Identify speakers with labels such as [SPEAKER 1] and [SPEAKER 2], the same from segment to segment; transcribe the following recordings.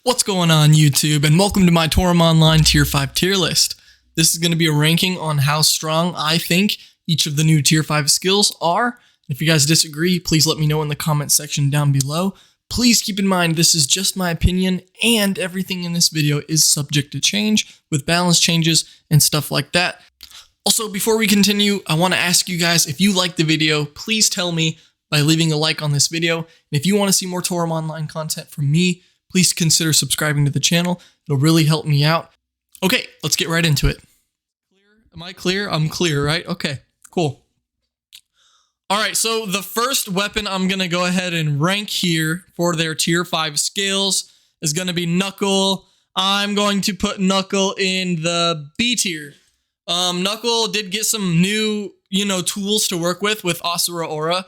[SPEAKER 1] What's going on YouTube, and welcome to my Toram Online Tier 5 tier list. This is going to be a ranking on how strong I think each of the new Tier 5 skills are. If you guys disagree, please let me know in the comment section down below. Please keep in mind this is just my opinion, and everything in this video is subject to change with balance changes and stuff like that. Also, before we continue, I want to ask you guys, if you like the video, please tell me by leaving a like on this video. And if you want to see more Toram Online content from me, please consider subscribing to the channel. It'll really help me out. Okay, let's get right into it. Am I clear? I'm clear, right? Okay, cool. All right, so the first weapon I'm going to go ahead and rank here for their Tier 5 skills is going to be Knuckle. I'm going to put Knuckle in the B tier. Knuckle did get some new, tools to work with Asura Aura,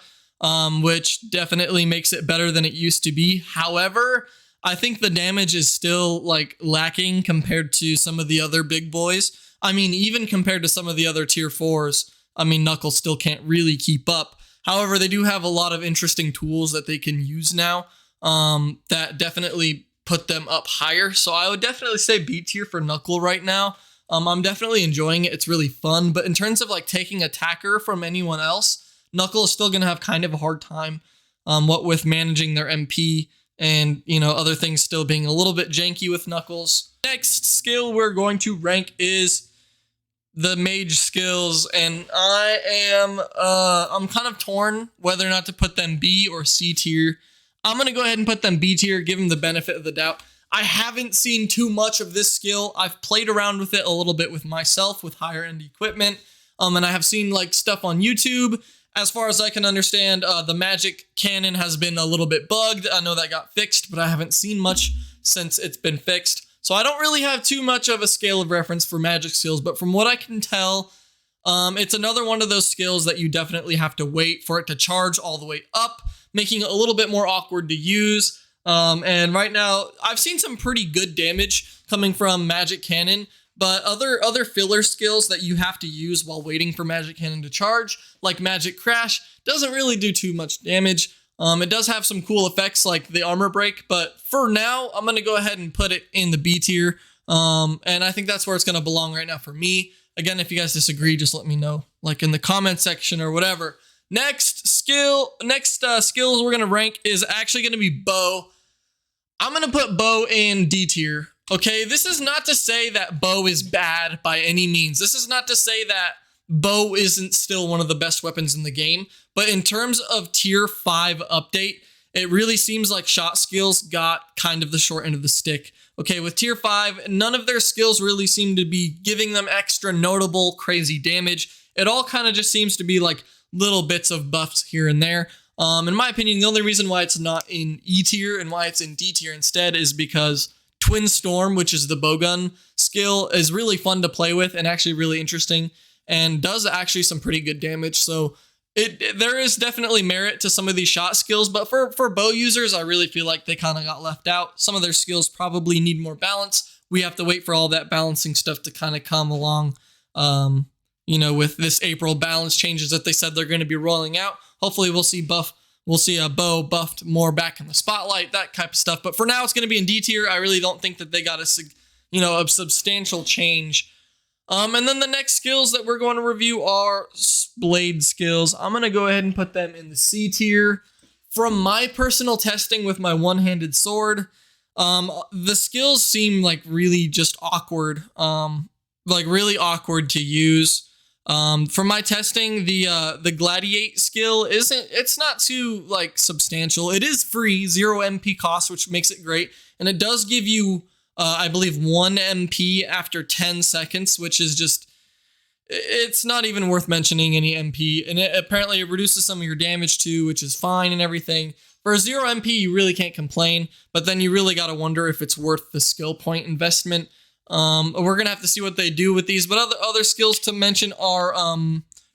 [SPEAKER 1] which definitely makes it better than it used to be. However, I think the damage is still lacking compared to some of the other big boys. I mean, even compared to some of the other tier 4s, Knuckle still can't really keep up. However, they do have a lot of interesting tools that they can use now that definitely put them up higher. So I would definitely say B tier for Knuckle right now. I'm definitely enjoying it. It's really fun. But in terms of taking attacker from anyone else, Knuckle is still going to have kind of a hard time what with managing their MP. And, other things still being a little bit janky with Knuckles. Next skill we're going to rank is the mage skills. And I'm kind of torn whether or not to put them B or C tier. I'm going to go ahead and put them B tier, give them the benefit of the doubt. I haven't seen too much of this skill. I've played around with it a little bit with myself with higher end equipment. And I have seen stuff on YouTube. As far as I can understand, the magic cannon has been a little bit bugged. I know that got fixed, but I haven't seen much since it's been fixed. So I don't really have too much of a scale of reference for magic skills, but from what I can tell, it's another one of those skills that you definitely have to wait for it to charge all the way up, making it a little bit more awkward to use. And right now, I've seen some pretty good damage coming from magic cannon. But other filler skills that you have to use while waiting for Magic Cannon to charge, like Magic Crash, doesn't really do too much damage. It does have some cool effects like the armor break, but for now, I'm going to go ahead and put it in the B tier. And I think that's where it's going to belong right now for me. Again, if you guys disagree, just let me know, in the comment section or whatever. Next skills we're going to rank is actually going to be Bow. I'm going to put Bow in D tier. Okay, this is not to say that Bow is bad by any means. This is not to say that Bow isn't still one of the best weapons in the game. But in terms of Tier 5 update, it really seems like shot skills got kind of the short end of the stick. Okay, with Tier 5, none of their skills really seem to be giving them extra notable, crazy damage. It all kind of just seems to be little bits of buffs here and there. In my opinion, the only reason why it's not in E tier and why it's in D tier instead is because Twin Storm, which is the bowgun skill, is really fun to play with and actually really interesting and does actually some pretty good damage. So there is definitely merit to some of these shot skills, but for bow users, I really feel like they kind of got left out. Some of their skills probably need more balance. We have to wait for all that balancing stuff to kind of come along, with this April balance changes that they said they're going to be rolling out. Hopefully we'll see a Bow buffed more back in the spotlight, that type of stuff. But for now, it's going to be in D tier. I really don't think that they got a substantial change. And then the next skills that we're going to review are blade skills. I'm going to go ahead and put them in the C tier. From my personal testing with my one-handed sword, the skills seem really just awkward, really awkward to use. From my testing, the Gladiate skill it's not too substantial. It is free, 0 MP cost, which makes it great. And it does give you, I believe 1 MP after 10 seconds, which is just, it's not even worth mentioning any MP. And apparently it reduces some of your damage too, which is fine and everything. For 0 MP, you really can't complain, but then you really got to wonder if it's worth the skill point investment. We're gonna have to see what they do with these, but other skills to mention are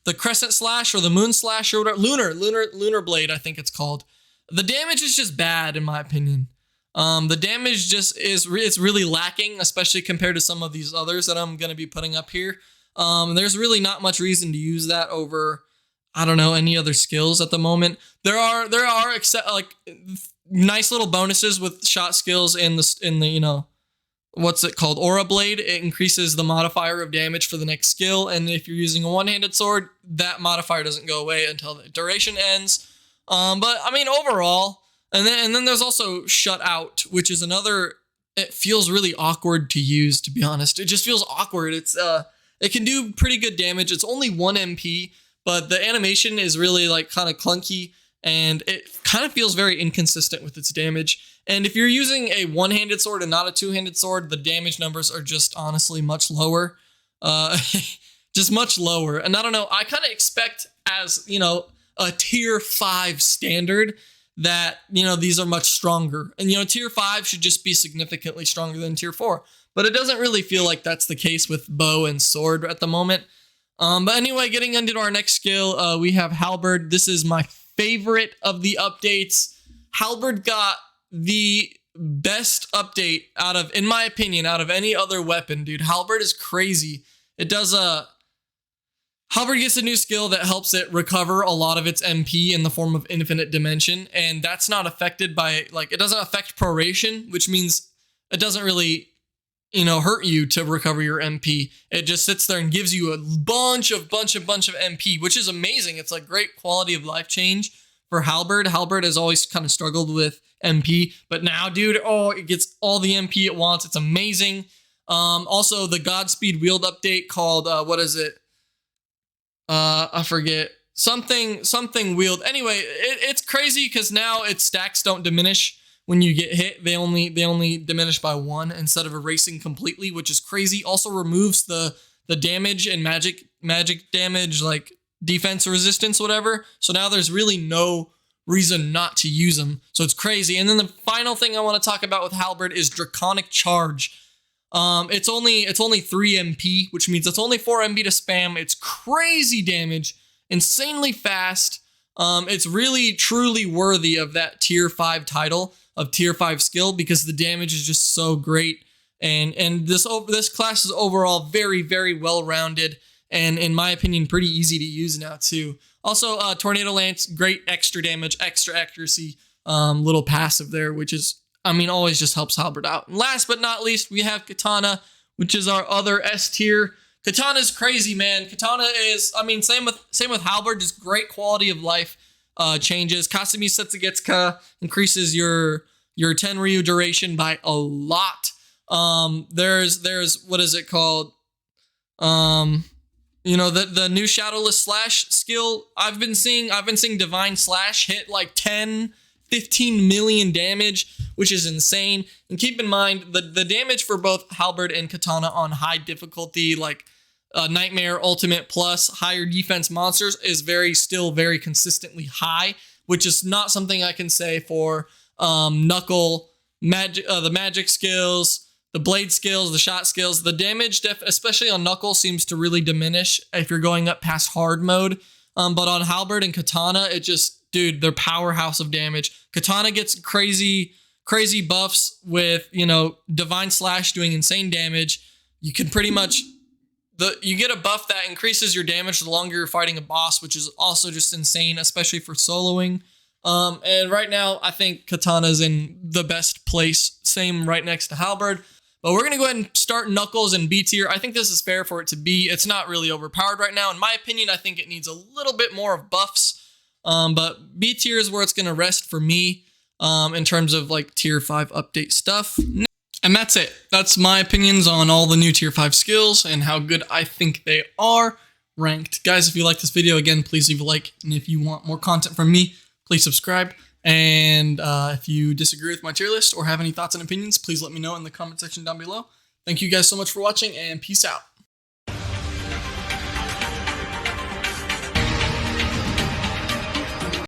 [SPEAKER 1] the Crescent Slash or the Moon Slash or whatever, Lunar Blade, I think it's called. The damage is just bad in my opinion. The damage just it's really lacking, especially compared to some of these others that I'm gonna be putting up here. There's really not much reason to use that over, I don't know, any other skills at the moment. There are except nice little bonuses with shot skills in the you know, what's it called? Aura Blade. It increases the modifier of damage for the next skill. And if you're using a one-handed sword, that modifier doesn't go away until the duration ends. But I mean, overall, and then there's also Shut Out, which is another, it feels really awkward to use, to be honest. It just feels awkward. It can do pretty good damage. It's only 1 MP, but the animation is really like kind of clunky, and it kind of feels very inconsistent with its damage. And if you're using a one-handed sword and not a two-handed sword, the damage numbers are just honestly much lower. Just much lower. And I don't know, I kind of expect, as, you know, a tier 5 standard, that, you know, these are much stronger. And, you know, tier 5 should just be significantly stronger than tier 4. But it doesn't really feel like that's the case with bow and sword at the moment. But anyway, getting into our next skill, we have Halberd. This is my favorite of the updates. Halberd got the best update out of, in my opinion, out of any other weapon, dude. Halberd is crazy. It does Halberd gets a new skill that helps it recover a lot of its MP in the form of infinite dimension, and that's not affected by, like, it doesn't affect proration, which means it doesn't really, you know, hurt you to recover your MP. It just sits there and gives you a bunch of MP, which is amazing. It's like great quality of life change for Halberd. Halberd has always kind of struggled with MP, but now, dude, oh, it gets all the MP it wants. It's amazing. Also, the Godspeed wield update called, what is it? I forget. Something wield. Anyway, it's crazy because now its stacks don't diminish when you get hit. They only diminish by 1 instead of erasing completely, which is crazy. Also removes the damage and magic damage, like defense resistance, whatever. So now there's really no reason not to use them. So it's crazy. And then the final thing I want to talk about with Halberd is Draconic Charge. It's only 3 MP, which means it's only 4 MP to spam. It's crazy damage, insanely fast. It's really truly worthy of that tier 5 title of tier 5 skill because the damage is just so great. And this class is overall very, very well rounded, and in my opinion, pretty easy to use now too. Also, Tornado Lance, great extra damage, extra accuracy, little passive there, which is, I mean, always just helps Halberd out. And last but not least, we have Katana, which is our other S tier. Katana's crazy, man. Katana is, I mean, same with Halberd, just great quality of life changes. Kasumi Setsugetsuka increases your 10 Ryu duration by a lot. There's what is it called? You know, the new Shadowless Slash skill I've been seeing Divine Slash hit like 15 million damage, which is insane. And keep in mind, the damage for both Halberd and Katana on high difficulty, like Nightmare Ultimate plus higher defense monsters, is still very consistently high, which is not something I can say for Knuckle, the magic skills, the blade skills, the shot skills. The damage, especially on Knuckle, seems to really diminish if you're going up past hard mode. But on Halberd and Katana, it just, dude, they're powerhouse of damage. Katana gets crazy buffs with, you know, Divine Slash doing insane damage. You can pretty much, you get a buff that increases your damage the longer you're fighting a boss, which is also just insane, especially for soloing. And right now, I think Katana's in the best place, same right next to Halberd. But we're going to go ahead and start Knuckles in B tier. I think this is fair for it to be. It's not really overpowered right now. In my opinion, I think it needs a little bit more of buffs. But B tier is where it's going to rest for me in terms of like tier 5 update stuff. And that's it. That's my opinions on all the new tier 5 skills and how good I think they are ranked. Guys, if you like this video, again, please leave a like. And if you want more content from me, please subscribe. And if you disagree with my tier list or have any thoughts and opinions, please let me know in the comment section down below. Thank you guys so much for watching, and peace out.